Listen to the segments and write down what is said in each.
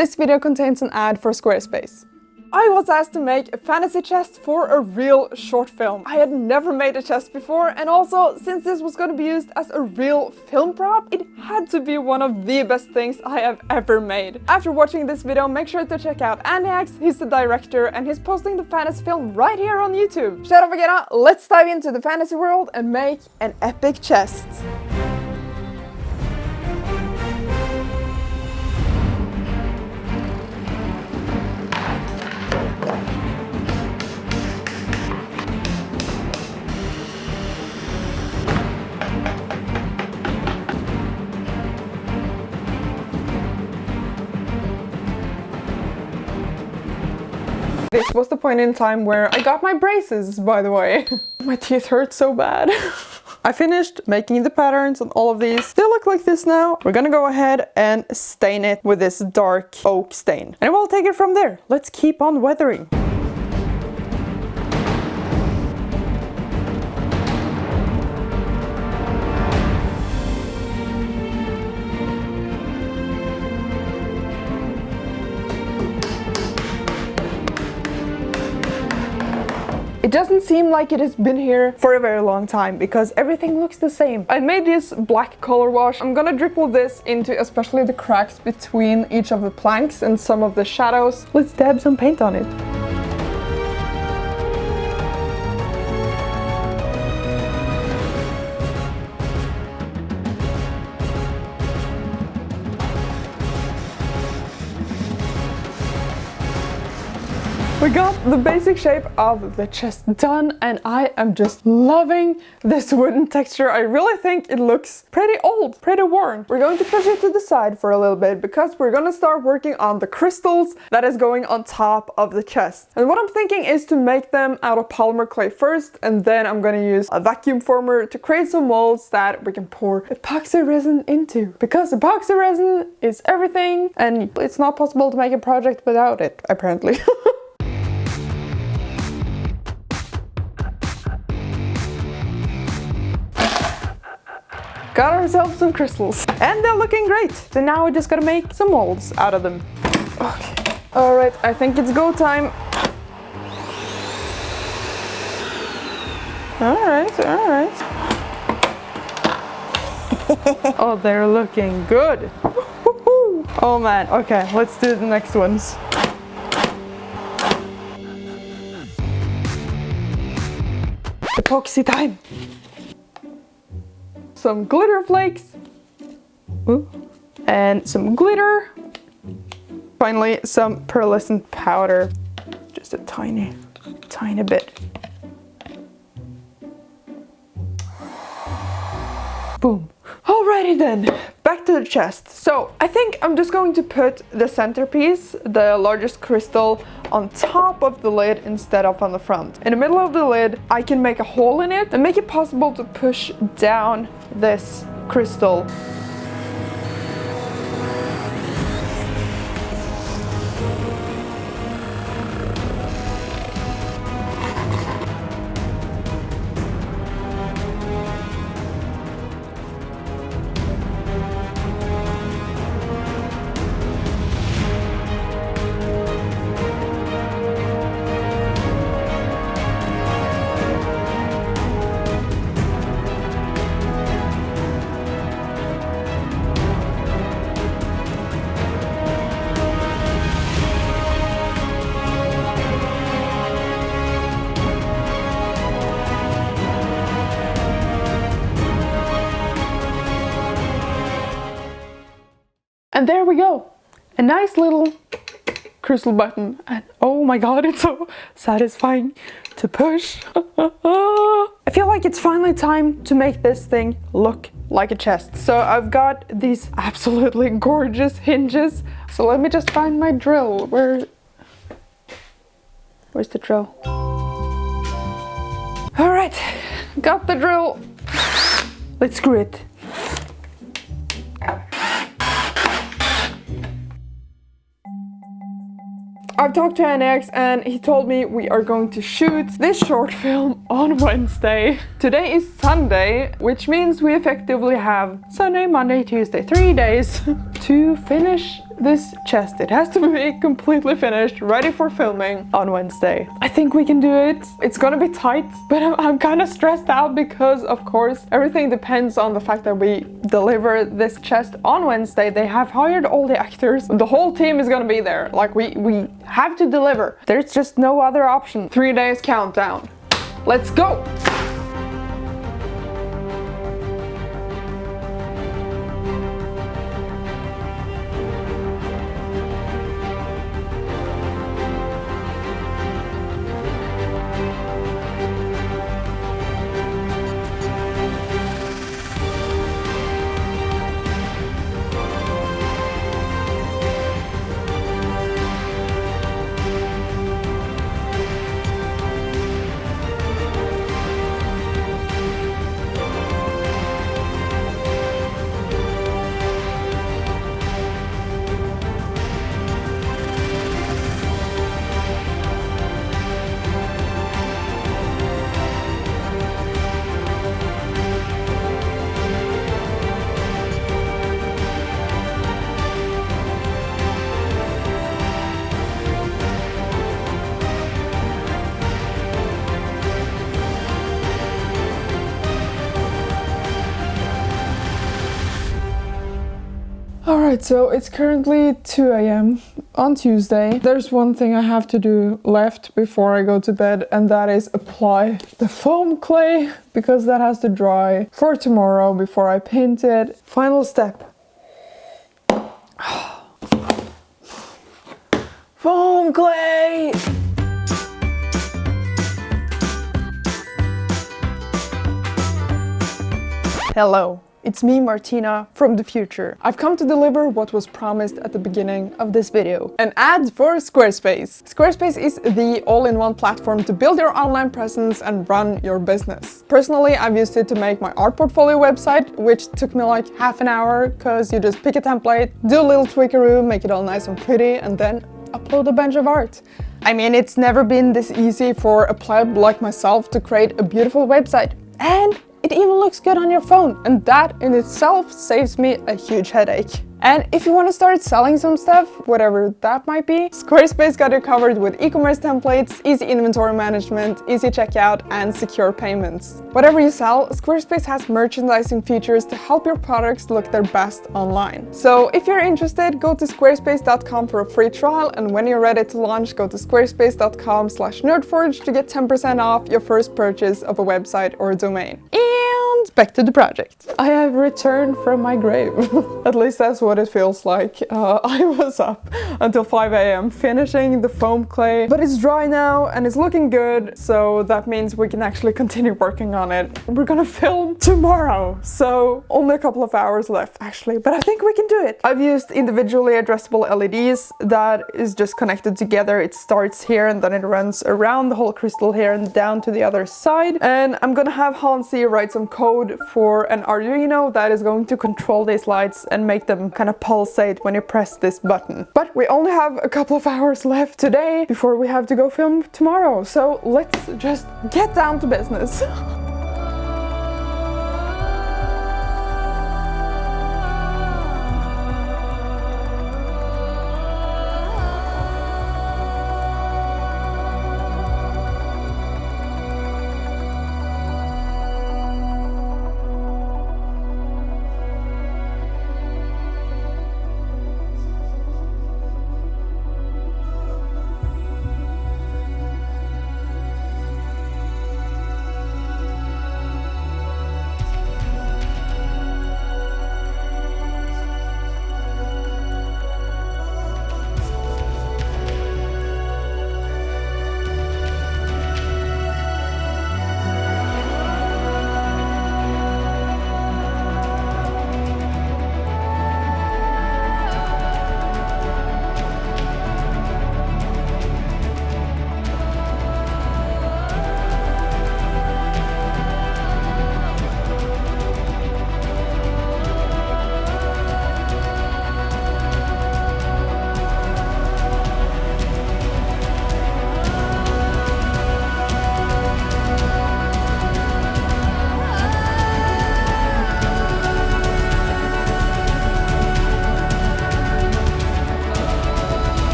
This video contains an ad for Squarespace. I was asked to make a fantasy chest for a real short film. I had never made a chest before, and also, since this was going to be used as a real film prop, it had to be one of the best things I have ever made. After watching this video, make sure to check out Andy. He's the director and he's posting the fantasy film right here on YouTube. Shut up again, let's dive into the fantasy world and make an epic chest. This was the point in time where I got my braces, by the way. My teeth hurt so bad. I finished making the patterns on all of these. They look like this now. We're gonna go ahead and stain it with this dark oak stain. And we'll take it from there. Let's keep on weathering. It doesn't seem like it has been here for a very long time because everything looks the same. I made this black color wash. I'm gonna dribble this into especially the cracks between each of the planks and some of the shadows. Let's dab some paint on it. We got the basic shape of the chest done, and I am just loving this wooden texture. I really think it looks pretty old, pretty worn. We're going to push it to the side for a little bit because we're gonna start working on the crystals that is going on top of the chest. And what I'm thinking is to make them out of polymer clay first, and then I'm gonna use a vacuum former to create some molds that we can pour epoxy resin into. Because epoxy resin is everything, and it's not possible to make a project without it, apparently. Got ourselves some crystals and they're looking great. So now we just gotta make some molds out of them. Okay. All right, I think it's go time. All right. Oh, they're looking good. Oh man, okay, let's do the next ones. Epoxy time. Some glitter flakes. Ooh. And some glitter. Finally, some pearlescent powder. Just a tiny bit. Boom. Alrighty then, back to the chest. So I think I'm just going to put the centerpiece, the largest crystal, on top of the lid instead of on the front. In the middle of the lid, I can make a hole in it and make it possible to push down this crystal. And there we go, a nice little crystal button, and oh my god, it's so satisfying to push. I feel like it's finally time to make this thing look like a chest. So I've got these absolutely gorgeous hinges. So let me just find my drill. Where's the drill? All right, got the drill. Let's screw it. I've talked to NX and he told me we are going to shoot this short film on Wednesday. Today is Sunday, which means we effectively have Sunday, Monday, Tuesday, 3 days to finish this chest. It has to be completely finished, ready for filming on Wednesday. I think we can do it. It's gonna be tight, but I'm kind of stressed out because, of course, everything depends on the fact that we deliver this chest on Wednesday. They have hired all the actors. The whole team is gonna be there. Like, we have to deliver. There's just no other option. 3 days countdown. Let's go! Alright, so it's currently 2 a.m. on Tuesday. There's one thing I have to do left before I go to bed, and that is apply the foam clay, because that has to dry for tomorrow before I paint it. Final step. Foam clay! Hello. It's me, Martina, from the future. I've come to deliver what was promised at the beginning of this video. An ad for Squarespace. Squarespace is the all-in-one platform to build your online presence and run your business. Personally, I've used it to make my art portfolio website, which took me like half an hour, because you just pick a template, do a little tweakaroo, make it all nice and pretty, and then upload a bunch of art. I mean, it's never been this easy for a pleb like myself to create a beautiful website. And it even looks good on your phone, and that in itself saves me a huge headache. And if you want to start selling some stuff, whatever that might be, Squarespace got you covered with e-commerce templates, easy inventory management, easy checkout, and secure payments. Whatever you sell, Squarespace has merchandising features to help your products look their best online. So if you're interested, go to squarespace.com for a free trial, and when you're ready to launch, go to squarespace.com/nerdforge to get 10% off your first purchase of a website or a domain. And back to the project. I have returned from my grave. At least that's what it feels like. I was up until 5 a.m. finishing the foam clay, but it's dry now and it's looking good, so that means we can actually continue working on it. We're gonna film tomorrow, so only a couple of hours left actually, but I think we can do it. I've used individually addressable LEDs that is just connected together. It starts here and then it runs around the whole crystal here and down to the other side, and I'm gonna have Hansi write some code for an Arduino that is going to control these lights and make them kind of pulsate when you press this button. But we only have a couple of hours left today before we have to go film tomorrow, so let's just get down to business.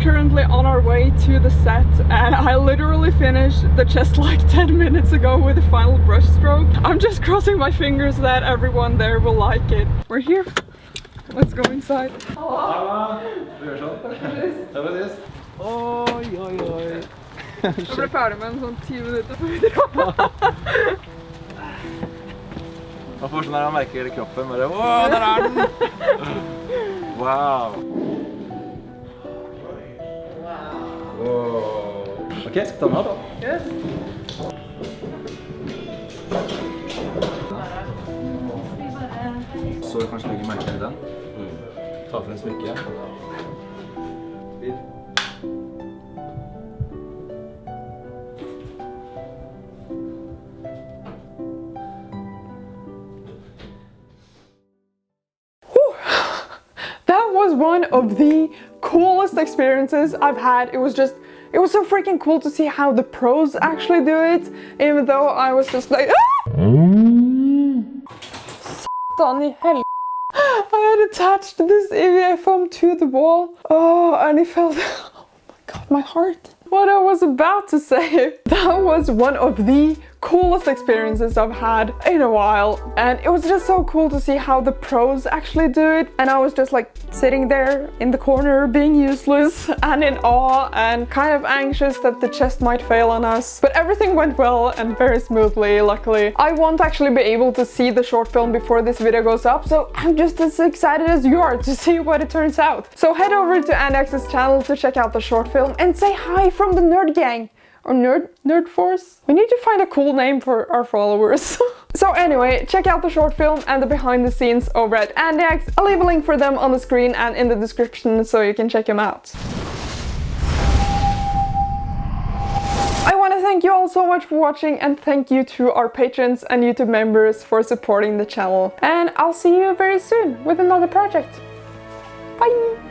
currently on our way to the set, and I literally finished the chest like 10 minutes ago with the final brush stroke. I'm just crossing my fingers that everyone there will like it. We're here. Let's go inside. Halla! Du gjør sånn. Det var det. Oi, oi, oi. Jeg ble ferdig med en sånn 10 minutter før vi drar. Man får sånn her man merker kroppen, bare åh, der er den! Wow! Ok, skal vi ta den av da? Yes. Så kanskje legge merke i den. Ta for en smykke. That was one of the coolest experiences I've had. It was so freaking cool to see how the pros actually do it, even though I was just like, I had attached this EVA foam to the wall. Oh, and it felt, oh my god, my heart. What I was about to say, that was one of the coolest experiences I've had in a while, and it was just so cool to see how the pros actually do it. And I was just like sitting there in the corner being useless and in awe and kind of anxious that the chest might fail on us, but everything went well and very smoothly, luckily. I won't actually be able to see the short film before this video goes up, so I'm just as excited as you are to see what it turns out. So head over to Andex's channel to check out the short film and say hi from the Nerd Gang. Or Nerd Force? We need to find a cool name for our followers. So anyway, check out the short film and the behind the scenes over at Andex. I'll leave a link for them on the screen and in the description so you can check them out. I want to thank you all so much for watching, and thank you to our patrons and YouTube members for supporting the channel. And I'll see you very soon with another project. Bye!